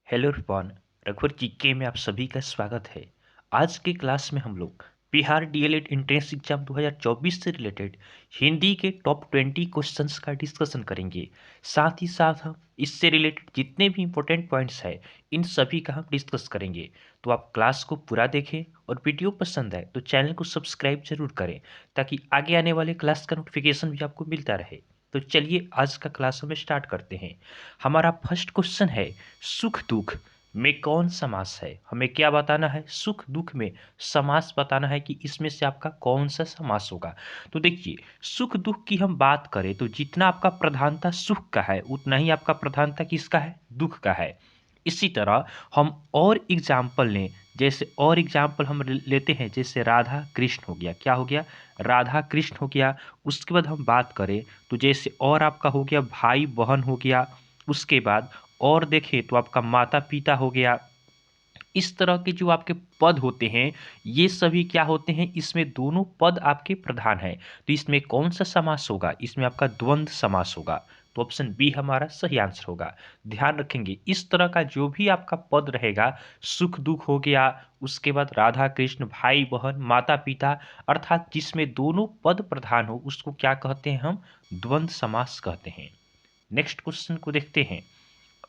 Hello everyone. रघुवर GK में आप सभी का स्वागत है। आज के क्लास में हम लोग बिहार डीएलएड एंट्रेंस एग्जाम 2024 से रिलेटेड हिंदी के टॉप 20 क्वेश्चंस का डिस्कशन करेंगे। साथ ही साथ हम इससे रिलेटेड जितने भी इंपॉर्टेंट पॉइंट्स हैं इन सभी का हम डिस्कस करेंगे। तो आप क्लास को पूरा देखें और वीडियो पसंद आए तो चैनल को सब्सक्राइब जरूर करें ताकि आगे आने वाले क्लास का नोटिफिकेशन भी आपको मिलता रहे। तो चलिए आज का क्लास हम स्टार्ट करते हैं। हमारा फर्स्ट क्वेश्चन है, सुख दुख में कौन समास है। हमें क्या बताना है, सुख दुख में समास बताना है कि इसमें से आपका कौन सा समास होगा। तो देखिए, सुख दुख की हम बात करें तो जितना आपका प्रधानता सुख का है उतना ही आपका प्रधानता किसका है, दुख का है। इसी तरह हम और एग्जाम्पल लें, जैसे और एग्जाम्पल हम लेते हैं, जैसे राधा कृष्ण हो गया, क्या हो गया, राधा कृष्ण हो गया। उसके बाद हम बात करें तो जैसे और आपका हो गया भाई बहन हो गया। उसके बाद और देखें तो आपका माता पिता हो गया। इस तरह के जो आपके पद होते हैं ये सभी क्या होते हैं, इसमें दोनों पद आपके प्रधान हैं। तो इसमें कौन सा समास होगा, इसमें आपका द्वंद्व समास होगा। तो ऑप्शन बी हमारा सही आंसर होगा। ध्यान रखेंगे इस तरह का जो भी आपका पद रहेगा, सुख दुख हो गया, उसके बाद राधा कृष्ण भाई बहन माता पिता, अर्थात जिसमें दोनों पद प्रधान हो उसको क्या कहते हैं, हम द्वंद्व समास कहते हैं। नेक्स्ट क्वेश्चन को देखते हैं।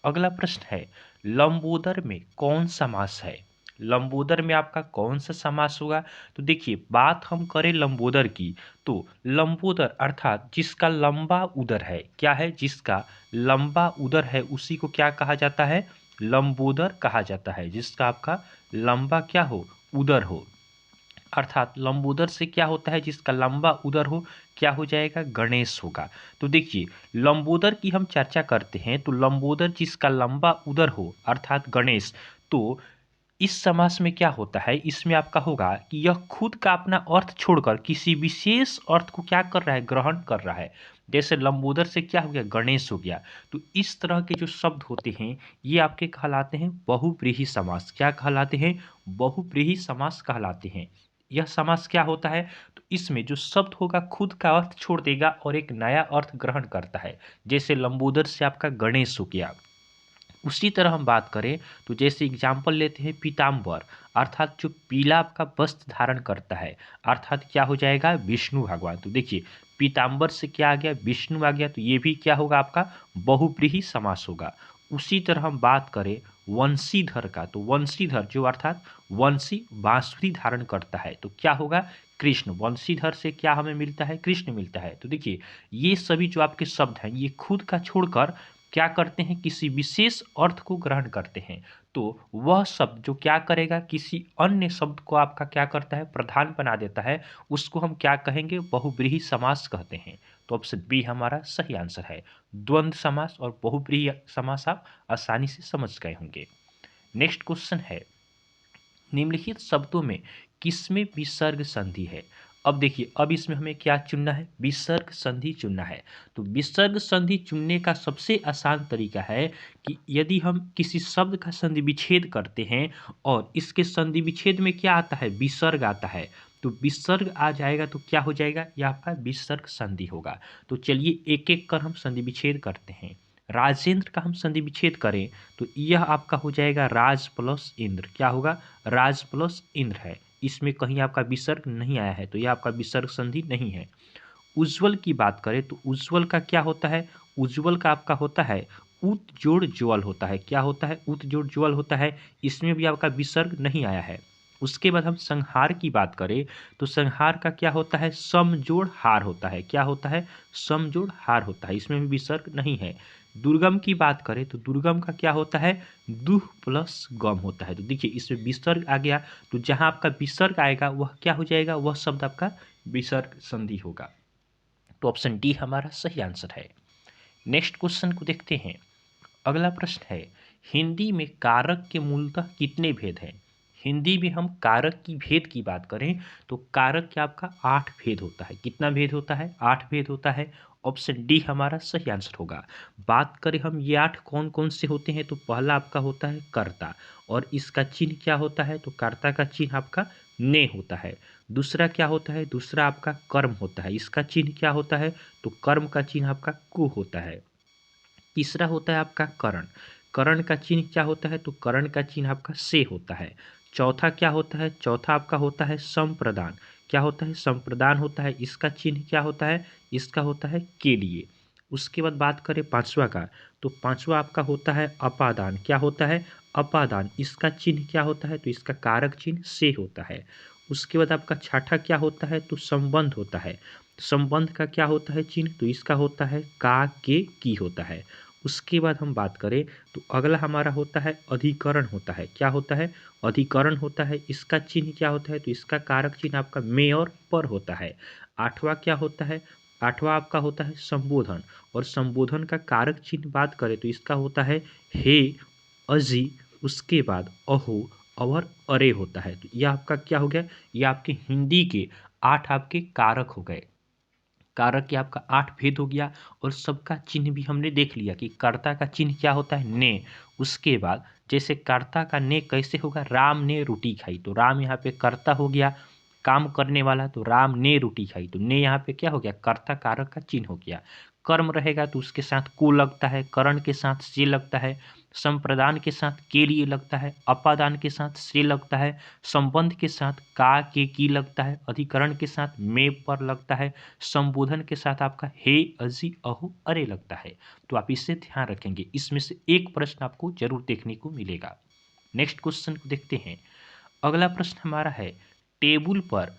अगला प्रश्न है, लंबोदर में कौन समास है। लंबोदर में आपका कौन सा समास होगा। तो देखिए, बात हम करें लंबोदर की तो लंबोदर अर्थात जिसका लंबा उदर है, क्या है, जिसका लंबा उदर है उसी को क्या कहा जाता है, लंबोदर कहा जाता है। जिसका आपका लंबा क्या हो, उदर हो, अर्थात लंबोदर से क्या होता है, जिसका लंबा उदर हो, क्या हो जाएगा, गणेश होगा। तो देखिए, लंबोदर की हम चर्चा करते हैं तो लंबोदर जिसका लंबा उदर हो अर्थात गणेश। तो इस समास में क्या होता है, इसमें आपका होगा कि यह खुद का अपना अर्थ छोड़कर किसी विशेष अर्थ को क्या कर रहा है, ग्रहण कर रहा है। जैसे लंबोदर से क्या हो गया, गणेश हो गया। तो इस तरह के जो शब्द होते हैं ये आपके कहलाते हैं बहुव्रीहि समास। क्या कहलाते हैं, बहुव्रीहि समास कहलाते हैं। यह समास क्या होता है, तो इसमें जो शब्द होगा खुद का अर्थ छोड़ देगा और एक नया अर्थ ग्रहण करता है। जैसे लंबोदर से आपका गणेश हो गया। उसी तरह हम बात करें तो जैसे एग्जाम्पल लेते हैं पीताम्बर, अर्थात जो पीला आपका वस्त्र धारण करता है, अर्थात क्या हो जाएगा, विष्णु भगवान। तो देखिए, पीताम्बर से क्या आ गया, विष्णु आ गया। तो ये भी क्या होगा, आपका बहुव्रीहि समास होगा। उसी तरह हम बात करें वंशीधर का, तो वंशीधर जो अर्थात वंशी बांसुरी धारण करता है तो क्या होगा, कृष्ण। वंशीधर से क्या हमें मिलता है, कृष्ण मिलता है। तो देखिए, ये सभी जो आपके शब्द हैं ये खुद का छोड़कर क्या करते हैं, किसी विशेष अर्थ को ग्रहण करते हैं। तो वह शब्द जो क्या करेगा, किसी अन्य शब्द को आपका क्या करता है, प्रधान बना देता है, उसको हम क्या कहेंगे, बहुव्रीहि समास कहते हैं। तो ऑप्शन बी हमारा सही आंसर है। द्वंद्व समास और बहुव्रीहि समास आप आसानी से समझ गए होंगे। नेक्स्ट क्वेश्चन है, निम्नलिखित शब्दों में किसमें विसर्ग संधि है। अब देखिए, अब इसमें हमें क्या चुनना है, विसर्ग संधि चुनना है। तो विसर्ग संधि चुनने का सबसे आसान तरीका है कि यदि हम किसी शब्द का संधि विच्छेद करते हैं और इसके संधि विच्छेद में क्या आता है, विसर्ग आता है, तो विसर्ग आ जाएगा तो क्या हो जाएगा, यह आपका विसर्ग संधि होगा। तो चलिए एक एक कर हम संधि विच्छेद करते हैं। राजेंद्र का हम संधि विच्छेद करें तो यह आपका हो जाएगा राज प्लस इंद्र, क्या होगा, राज प्लस इंद्र है। इसमें कहीं आपका विसर्ग नहीं आया है तो यह आपका विसर्ग संधि नहीं है। उज्ज्वल की बात करें तो उज्ज्वल का क्या होता है, उज्ज्वल का आपका होता है उत जोड़ ज्वल होता है, क्या होता है, उत जोड़ ज्वल होता है। इसमें भी आपका विसर्ग नहीं आया है। उसके बाद हम संहार की बात करें तो संहार का क्या होता है, सम जोड़ हार होता है, क्या होता है, सम जोड़ हार होता है। इसमें भी विसर्ग नहीं है। दुर्गम की बात करें तो दुर्गम का क्या होता है, दुह प्लस गम होता है। तो देखिए, इसमें विसर्ग आ गया तो जहां आपका विसर्ग आएगा वह क्या हो जाएगा, वह शब्द आपका विसर्ग संधि होगा। तो ऑप्शन डी हमारा सही आंसर है। नेक्स्ट क्वेश्चन को देखते हैं। अगला प्रश्न है, हिंदी में कारक के मूलतः कितने भेद हैं। हिंदी में हम कारक की भेद की बात करें तो कारक क्या आपका 8 भेद होता है। कितना भेद होता है, 8 भेद होता है। ऑप्शन डी हमारा सही आंसर होगा। बात करें हम ये 8 कौन कौन से होते हैं तो पहला आपका होता है कर्ता, और इसका चिन्ह क्या होता है, तो कर्ता का चिन्ह आपका ने होता है। दूसरा क्या होता है, दूसरा आपका कर्म होता है, इसका चिन्ह क्या होता है, तो कर्म का चिन्ह आपका कु होता है। तीसरा होता है आपका करण। करण का चिन्ह क्या होता है? तो करण का चिन्ह आपका से होता है। चौथा क्या होता है? चौथा आपका होता है संप्रदान। क्या होता है? संप्रदान होता है। इसका चिन्ह क्या होता है? इसका होता है के लिए। उसके बाद बात करें पांचवा का, तो पांचवा आपका होता है अपादान। क्या होता है? अपादान। इसका चिन्ह क्या होता है? तो इसका कारक चिन्ह से होता है। उसके बाद आपका छठा क्या होता है? तो संबंध होता है। संबंध का क्या होता है चिन्ह? तो इसका होता है का के की होता है। उसके बाद हम बात करें तो अगला हमारा होता है अधिकरण होता है। क्या होता है? अधिकरण होता है। इसका चिन्ह क्या होता है? तो इसका कारक चिन्ह आपका में और पर होता है। आठवां क्या होता है? आठवां आपका होता है संबोधन, और संबोधन का कारक चिन्ह बात करें तो इसका होता है हे, अजी, उसके बाद अहो और अरे होता है। तो यह आपका क्या हो गया? यह आपके हिंदी के 8 आपके कारक हो गए। कारक के आपका 8 भेद हो गया, और सबका चिन्ह भी हमने देख लिया कि कर्ता का चिन्ह क्या होता है? ने। उसके बाद जैसे कर्ता का ने कैसे होगा? राम ने रोटी खाई, तो राम यहाँ पे कर्ता हो गया, काम करने वाला, तो राम ने रोटी खाई, तो ने यहाँ पे क्या हो गया? कर्ता कारक का चिन्ह हो गया। कर्म रहेगा तो उसके साथ को लगता है, करण के साथ से लगता है, संप्रदान के साथ के लिए लगता है, अपादान के साथ से लगता है, संबंध के साथ का के की लगता है, अधिकरण के साथ में पर लगता है, संबोधन के साथ आपका हे, अजी, अहो, अरे लगता है। तो आप इससे ध्यान रखेंगे, इसमें से एक प्रश्न आपको जरूर देखने को मिलेगा। नेक्स्ट क्वेश्चन को देखते हैं। अगला प्रश्न हमारा है, टेबल पर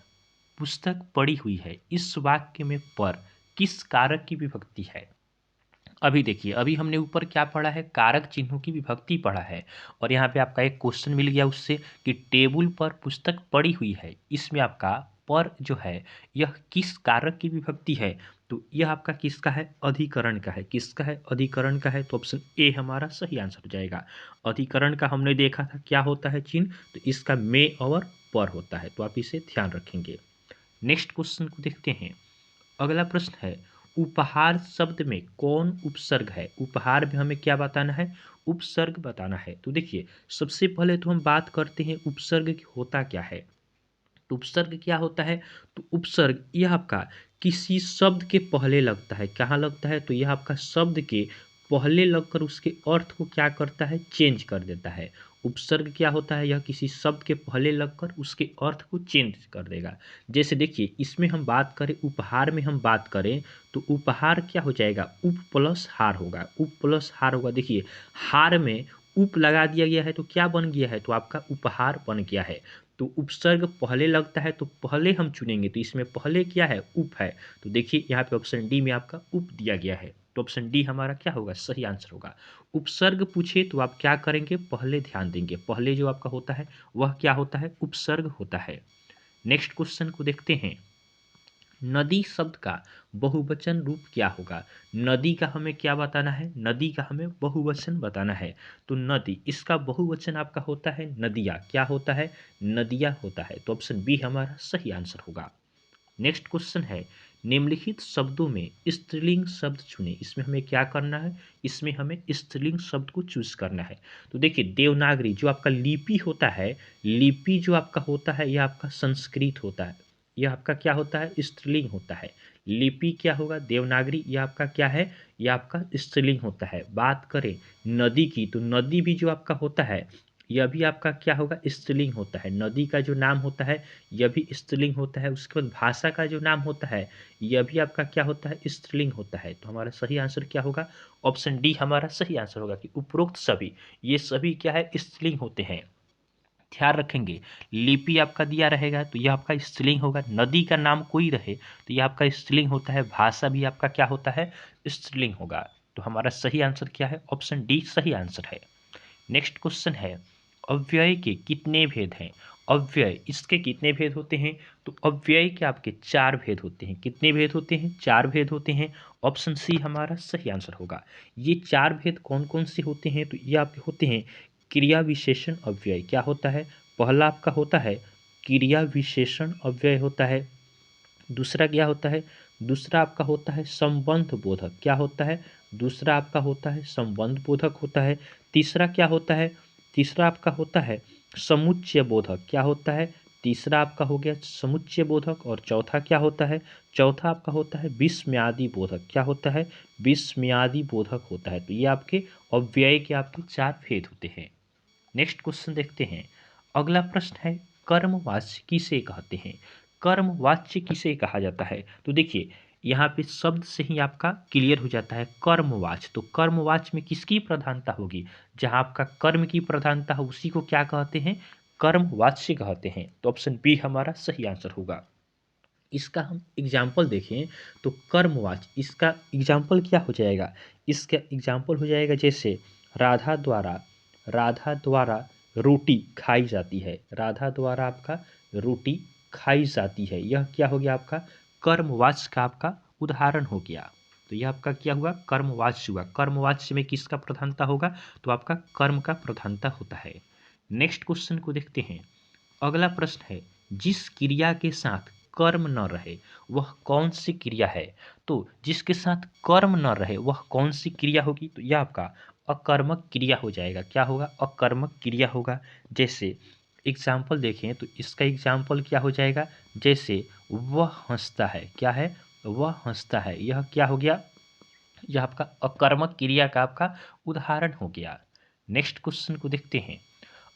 पुस्तक पड़ी हुई है, इस वाक्य में पर किस कारक की विभक्ति है? अभी देखिए, अभी हमने ऊपर क्या पढ़ा है? कारक चिन्हों की विभक्ति पढ़ा है, और यहाँ पे आपका एक क्वेश्चन मिल गया उससे कि टेबल पर पुस्तक पड़ी हुई है, इसमें आपका पर जो है यह किस कारक की विभक्ति है? तो यह आपका किसका है? अधिकरण का है। किसका है? अधिकरण का है। तो ऑप्शन ए हमारा सही आंसर हो जाएगा। अधिकरण का हमने देखा था क्या होता है चिन्ह, तो इसका में और पर होता है, तो आप इसे ध्यान रखेंगे। नेक्स्ट क्वेश्चन को देखते हैं। अगला प्रश्न है, उपहार शब्द में कौन उपसर्ग है? उपहार में हमें क्या बताना है? उपसर्ग बताना है। तो देखिए, सबसे पहले तो हम बात करते हैं उपसर्ग होता क्या है। तो उपसर्ग क्या होता है? तो उपसर्ग यह आपका किसी शब्द के पहले लगता है। कहाँ लगता है? तो यह आपका शब्द के पहले लगकर उसके अर्थ को क्या करता है? चेंज कर देता है। उपसर्ग क्या होता है? यह किसी शब्द के पहले लगकर उसके अर्थ को चेंज कर देगा। जैसे देखिए, इसमें हम बात करें, उपहार में हम बात करें तो उपहार क्या हो जाएगा? उप प्लस हार होगा। उप प्लस हार होगा। देखिए, हार में उप लगा दिया गया है तो क्या बन गया है? तो आपका उपहार बन गया है। तो उपसर्ग पहले लगता है तो पहले हम चुनेंगे, तो इसमें पहले क्या है? उप है। तो देखिए यहाँ पे ऑप्शन डी में आपका उप दिया गया है, तो ऑप्शन डी हमारा क्या होगा? सही आंसर होगा। उपसर्ग पूछे तो आप क्या करेंगे? पहले ध्यान देंगे। पहले जो आपका होता है वह क्या होता है? उपसर्ग होता है। नेक्स्ट क्वेश्चन को देखते हैं। नदी शब्द का बहुवचन रूप क्या होगा? नदी का हमें क्या बताना है? नदी का हमें बहुवचन बताना है। तो नदी, इसका बहुवचन आपका होता है नदिया। क्या होता है? नदिया होता है। तो ऑप्शन बी हमारा सही आंसर होगा। नेक्स्ट क्वेश्चन है, निम्नलिखित शब्दों में स्त्रीलिंग शब्द चुनें। इसमें हमें क्या करना है? इसमें हमें स्त्रीलिंग शब्द को चूज करना है। तो देखिए, देवनागरी जो आपका लिपि होता है, लिपि जो आपका होता है यह आपका संस्कृत होता है। यह आपका क्या होता है? स्त्रीलिंग होता है। लिपि क्या होगा? देवनागरी। यह आपका क्या है? यह आपका स्त्रीलिंग होता है। बात करें नदी की, तो नदी भी जो आपका होता है यह भी आपका क्या होगा? स्त्रीलिंग होता है। नदी का जो नाम होता है यह भी स्त्रीलिंग होता है। उसके बाद भाषा का जो नाम होता है यह भी आपका क्या होता है? स्त्रीलिंग होता है। तो हमारा सही आंसर क्या होगा? ऑप्शन डी हमारा सही आंसर होगा कि उपरोक्त सभी, ये सभी क्या है? स्त्रीलिंग होते हैं। ध्यान रखेंगे, लिपि आपका दिया रहेगा तो यह आपका स्त्रीलिंग होगा। नदी का नाम कोई रहे तो यह आपका स्त्रीलिंग होता है। भाषा भी आपका क्या होता है? स्त्रीलिंग होगा। तो हमारा सही आंसर क्या है? ऑप्शन डी सही आंसर है। नेक्स्ट क्वेश्चन है, अव्यय के कितने भेद हैं? अव्यय, इसके कितने भेद होते हैं? तो अव्यय के आपके 4 भेद होते हैं। कितने भेद होते हैं? 4 भेद होते हैं। ऑप्शन सी हमारा सही आंसर होगा। ये 4 भेद कौन कौन से होते हैं? तो ये आपके होते हैं क्रिया विशेषण अव्यय। क्या होता है? पहला आपका होता है क्रिया विशेषण अव्यय होता है। दूसरा क्या होता है? दूसरा आपका होता है संबंध बोधक। क्या होता है? दूसरा आपका होता है संबंध बोधक होता है। तीसरा क्या होता है? तीसरा आपका होता है समुच्चय बोधक। क्या होता है? तीसरा आपका हो गया समुच्चय बोधक, और चौथा क्या होता है, चौथा आपका होता है विस्मयादि बोधक। क्या होता है, विस्मयादि बोधक होता है। तो ये आपके अव्यय के आपके 4 भेद होते हैं। नेक्स्ट क्वेश्चन देखते हैं। अगला प्रश्न है, कर्मवाच्य किसे कहते हैं। कर्मवाच्य किसे कहा जाता है। तो देखिए यहाँ पे शब्द से ही आपका क्लियर हो जाता है कर्मवाच्य। तो कर्मवाच्य में किसकी प्रधानता होगी, जहाँ आपका कर्म की प्रधानता हो उसी को क्या कहते हैं, कर्मवाच्य कहते हैं। तो ऑप्शन बी हमारा सही आंसर होगा। इसका हम एग्जाम्पल देखें तो कर्मवाच्य, इसका एग्जाम्पल क्या हो जाएगा, इसका एग्जाम्पल हो जाएगा जैसे राधा द्वारा रोटी खाई जाती है। राधा द्वारा आपका रोटी खाई जाती है, यह क्या हो गया आपका कर्मवाच्य का आपका उदाहरण हो गया। तो यह आपका क्या हुआ, कर्मवाच्य हुआ। कर्मवाच्य में किसका प्रधानता होगा, तो आपका कर्म का प्रधानता होता है। नेक्स्ट क्वेश्चन को देखते हैं। अगला प्रश्न है, जिस क्रिया के साथ कर्म न रहे वह कौन सी क्रिया है। तो जिसके साथ कर्म न रहे वह कौन सी क्रिया होगी, तो यह आपका अकर्मक क्रिया हो जाएगा। क्या होगा, अकर्मक क्रिया होगा। जैसे एग्जाम्पल देखें तो इसका एग्जाम्पल क्या हो जाएगा, जैसे वह हंसता है। क्या है, वह हंसता है, यह क्या हो गया, यह आपका अकर्मक क्रिया का आपका उदाहरण हो गया। नेक्स्ट क्वेश्चन को देखते हैं।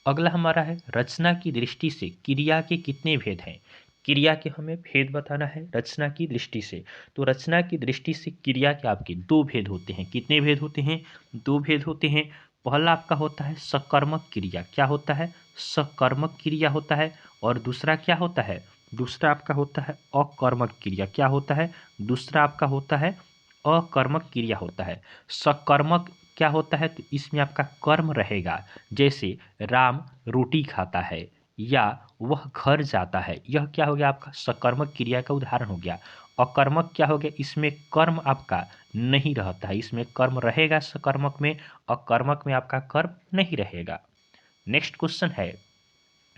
अगला हमारा है, रचना की दृष्टि से क्रिया के कितने भेद हैं। क्रिया के हमें भेद बताना है रचना की दृष्टि से। तो रचना की दृष्टि से क्रिया के आपके 2 भेद होते हैं। कितने भेद होते हैं, 2 भेद होते हैं। पहला आपका होता है सकर्मक क्रिया। क्या होता है, सकर्मक क्रिया होता है। और दूसरा क्या होता है, दूसरा आपका होता है अकर्मक क्रिया। क्या होता है, दूसरा आपका होता है अकर्मक क्रिया होता है। सकर्मक क्या होता है, तो इसमें आपका कर्म रहेगा। जैसे राम रोटी खाता है या वह घर जाता है, यह क्या हो गया आपका सकर्मक क्रिया का उदाहरण हो गया। अकर्मक क्या हो गया, इसमें कर्म आपका नहीं रहता है, इसमें कर्म रहेगा सकर्मक में, अकर्मक में आपका कर्म नहीं रहेगा। नेक्स्ट क्वेश्चन है,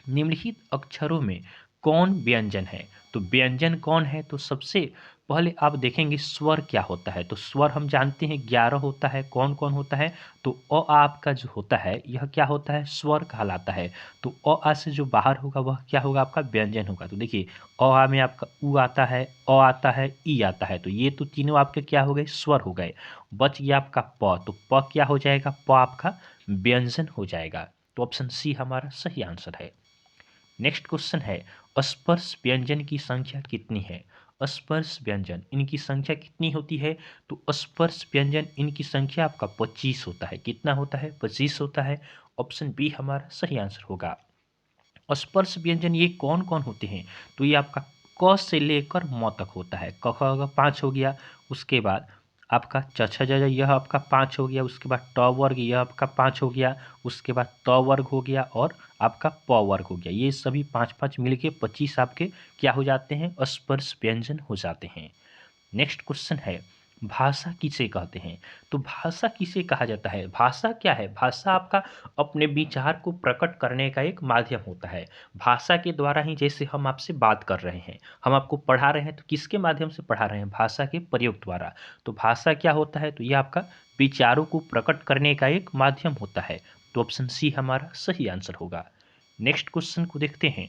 निम्नलिखित अक्षरों में कौन व्यंजन है। तो व्यंजन कौन है, तो सबसे पहले आप देखेंगे स्वर क्या होता है। तो स्वर हम जानते हैं 11 होता है। कौन कौन होता है, तो अ आपका जो होता है यह क्या होता है, स्वर कहलाता है। तो अ आ से जो बाहर होगा वह क्या होगा, आपका व्यंजन होगा। तो देखिए अ आ में आपका उ आता है, अ आता है, ई आता है। तो ये तो तीनों आपके क्या हो गए, स्वर हो गए। बच गया आपका प। तो प क्या हो जाएगा, प आपका व्यंजन हो जाएगा। तो ऑप्शन सी हमारा सही आंसर है। नेक्स्ट क्वेश्चन है, स्पर्श व्यंजन की संख्या कितनी है। स्पर्श व्यंजन इनकी संख्या कितनी होती है, तो स्पर्श व्यंजन इनकी संख्या आपका 25 होता है। कितना होता है, 25 होता है। ऑप्शन बी हमारा सही आंसर होगा। स्पर्श व्यंजन ये कौन कौन होते हैं, तो ये आपका क से लेकर म तक होता है। क ख 5 हो गया, उसके बाद आपका च छ ज झ यह आपका 5 हो गया, उसके बाद ट वर्ग यह आपका 5 हो गया, उसके बाद त वर्ग हो गया और आपका प वर्ग हो गया। ये सभी 5-5 मिलके 25 आपके क्या हो जाते हैं, स्पर्श व्यंजन हो जाते हैं। नेक्स्ट क्वेश्चन है, भाषा किसे कहते हैं। तो भाषा किसे कहा जाता है, भाषा क्या है, भाषा आपका अपने विचार को प्रकट करने का एक माध्यम होता है। भाषा के द्वारा ही, जैसे हम आपसे बात कर रहे हैं, हम आपको पढ़ा रहे हैं, तो किसके माध्यम से पढ़ा रहे हैं, भाषा के प्रयोग द्वारा। तो भाषा क्या होता है, तो यह आपका विचारों को प्रकट करने का एक माध्यम होता है। तो ऑप्शन सी हमारा सही आंसर होगा। नेक्स्ट क्वेश्चन को देखते हैं।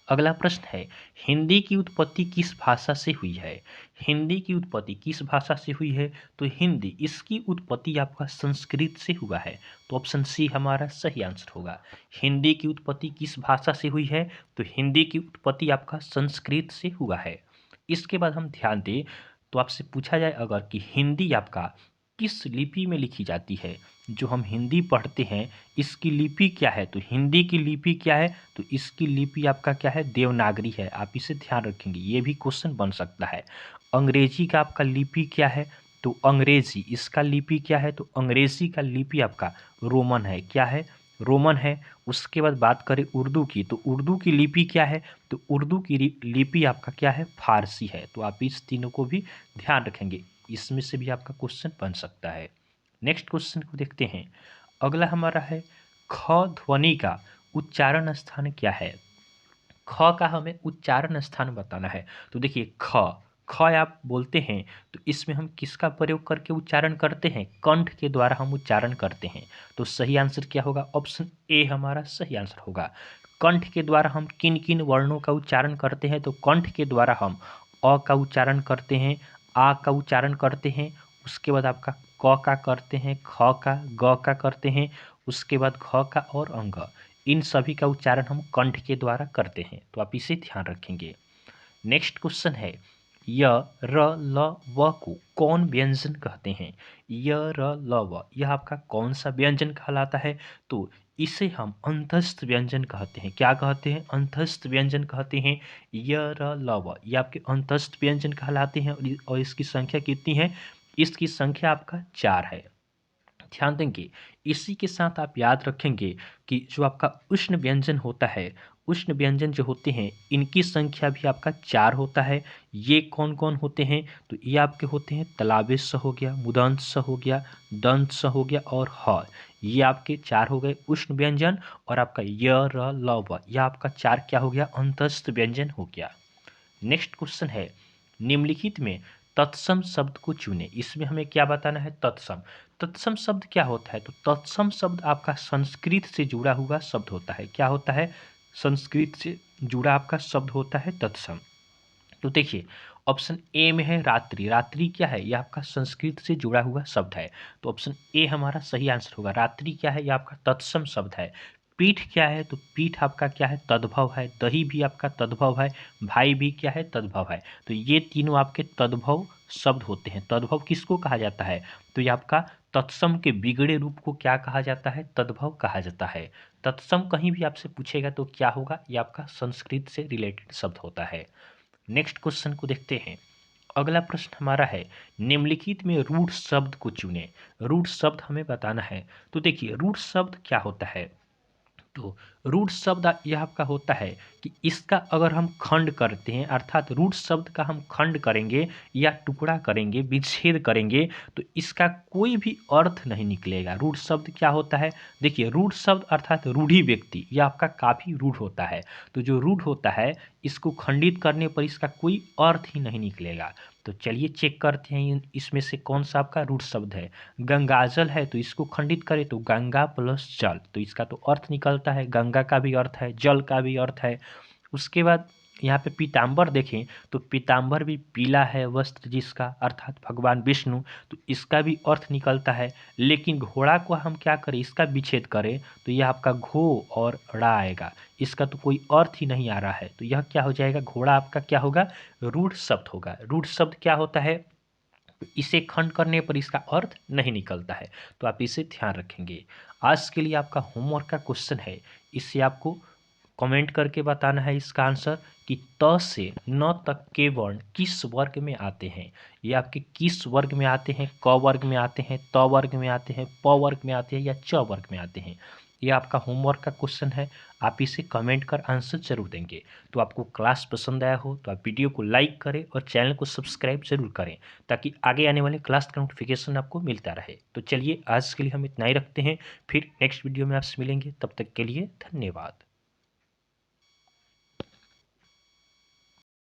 अगला प्रश्न है, हिंदी की उत्पत्ति किस भाषा से हुई है। हिंदी की उत्पत्ति किस भाषा से हुई है, तो हिंदी इसकी उत्पत्ति आपका संस्कृत से हुआ है। तो ऑप्शन सी हमारा सही आंसर होगा। हिंदी की उत्पत्ति किस भाषा से हुई है, तो हिंदी की उत्पत्ति आपका संस्कृत से हुआ है। इसके बाद हम ध्यान दें तो आपसे पूछा जाए अगर कि हिंदी आपका किस लिपि में लिखी जाती है। जो हम हिंदी पढ़ते हैं इसकी लिपि क्या है, तो हिंदी की लिपि क्या है, तो इसकी लिपि आपका क्या है, देवनागरी है। आप इसे ध्यान रखेंगे, ये भी क्वेश्चन बन सकता है। अंग्रेजी का आपका लिपि क्या है, तो अंग्रेजी इसका लिपि क्या है, तो अंग्रेजी का लिपि आपका रोमन है। क्या है, रोमन है। उसके बाद बात करें उर्दू की, तो उर्दू की लिपि क्या है, तो उर्दू की लिपि आपका क्या है, फारसी है। तो आप इस तीनों को भी ध्यान रखेंगे, इसमें से भी आपका क्वेश्चन बन सकता है। नेक्स्ट क्वेश्चन को देखते हैं। अगला हमारा है, ख ध्वनि का उच्चारण स्थान क्या है। ख का हमें उच्चारण स्थान बताना है। तो देखिए ख, ख आप बोलते हैं तो इसमें हम किसका प्रयोग करके उच्चारण करते हैं, कंठ के द्वारा हम उच्चारण करते हैं। तो सही आंसर क्या होगा, ऑप्शन ए हमारा सही आंसर होगा। कंठ के द्वारा हम किन किन वर्णों का उच्चारण करते हैं? तो कंठ के द्वारा हम अ का उच्चारण करते हैं, आ का उच्चारण करते हैं, उसके बाद आपका क का करते हैं, ख का, ग का करते हैं, उसके बाद घ का और अंग। इन सभी का उच्चारण हम कंठ के द्वारा करते हैं, तो आप इसे ध्यान रखेंगे। नेक्स्ट क्वेश्चन है, य, र, ल, व को कौन व्यंजन कहते हैं? य, र, ल, व यह आपका कौन सा व्यंजन कहलाता है? तो इसे हम अंतस्थ व्यंजन कहते हैं। क्या कहते हैं? अंतस्थ व्यंजन कहते हैं। य, र, ल, व ये आपके अंतस्थ व्यंजन कहलाते हैं और इसकी संख्या कितनी है? इसकी संख्या आपका 4 है। ध्यान देंगे। इसी के साथ आप याद रखेंगे कि जो आपका उष्ण व्यंजन होता है, उष्ण व्यंजन जो होते हैं इनकी संख्या भी आपका 4 होता है। ये कौन-कौन होते हैं? तो ये आपके होते हैं तालव्य स हो गया, मूर्धन्य स हो गया, दंत स हो गया और ह। ये आपके 4 हो गए उष्ण व्यंजन और आपका य, र, ल, व यह आपका 4 क्या हो गया? अंतस्थ व्यंजन हो गया। नेक्स्ट क्वेश्चन है, निम्नलिखित में तत्सम शब्द को चुनें। इसमें हमें क्या बताना है? तत्सम। तत्सम शब्द क्या होता है? तो तत्सम शब्द आपका संस्कृत से जुड़ा हुआ शब्द होता है। क्या होता है? संस्कृत से जुड़ा आपका शब्द होता है तत्सम। तो देखिए, ऑप्शन ए में है रात्रि। रात्रि क्या है? यह आपका संस्कृत से जुड़ा हुआ शब्द है, तो ऑप्शन ए हमारा सही आंसर होगा। रात्रि क्या है? यह आपका तत्सम शब्द है। पीठ क्या है? तो पीठ आपका क्या है? तद्भव है। दही भी आपका तद्भव है। भाई भी क्या है? तद्भव है। तो ये तीनों आपके तद्भव शब्द होते हैं। तद्भव किसको कहा जाता है? तो ये आपका तत्सम के बिगड़े रूप को क्या कहा जाता है? तद्भव कहा जाता है। तत्सम कहीं भी आपसे पूछेगा तो क्या होगा? ये आपका संस्कृत से रिलेटेड शब्द होता है। नेक्स्ट क्वेश्चन को देखते हैं। अगला प्रश्न हमारा है, निम्नलिखित में रूढ़ शब्द को चुनें। रूढ़ शब्द हमें बताना है। तो देखिए, रूढ़ शब्द क्या होता है? तो रूट शब्द यह आपका होता है कि इसका अगर हम खंड करते हैं, अर्थात रूट शब्द का हम खंड करेंगे या टुकड़ा करेंगे, विच्छेद करेंगे, तो इसका कोई भी अर्थ नहीं निकलेगा। रूट शब्द क्या होता है? देखिए, रूट शब्द अर्थात रूढ़ी व्यक्ति यह आपका काफ़ी रूढ़ होता है। तो जो रूढ़ होता है इसको खंडित करने पर इसका कोई अर्थ ही नहीं निकलेगा। तो चलिए चेक करते हैं इसमें से कौन सा आपका रूढ़ शब्द है। गंगाजल है तो इसको खंडित करें तो गंगा प्लस जल, तो इसका तो अर्थ निकलता है, गंगा का भी अर्थ है, जल का भी अर्थ है। उसके बाद यहाँ पे पीताम्बर देखें तो पीताम्बर भी पीला है वस्त्र जिसका, अर्थात भगवान विष्णु, तो इसका भी अर्थ निकलता है। लेकिन घोड़ा को हम क्या करें? इसका विच्छेद करें तो यह आपका घो और ड़ा आएगा, इसका तो कोई अर्थ ही नहीं आ रहा है। तो यह क्या हो जाएगा? घोड़ा आपका क्या होगा? रूढ़ शब्द होगा। रूढ़ शब्द क्या होता है? इसे खंड करने पर इसका अर्थ नहीं निकलता है, तो आप इसे ध्यान रखेंगे। आज के लिए आपका होमवर्क का क्वेश्चन है, इससे आपको कमेंट करके बताना है इसका आंसर कि त से न तक के वर्ण किस वर्ग में आते हैं। ये आपके किस वर्ग में आते हैं? क वर्ग में आते हैं, त वर्ग में आते हैं, प वर्ग में आते हैं या च वर्ग में आते हैं? ये आपका होमवर्क का क्वेश्चन है, आप इसे कमेंट कर आंसर जरूर देंगे। तो आपको क्लास पसंद आया हो तो आप वीडियो को लाइक करें और चैनल को सब्सक्राइब जरूर करें, ताकि आगे आने वाले क्लास का नोटिफिकेशन आपको मिलता रहे। तो चलिए आज के लिए हम इतना ही रखते हैं, फिर नेक्स्ट वीडियो में आपसे मिलेंगे, तब तक के लिए धन्यवाद।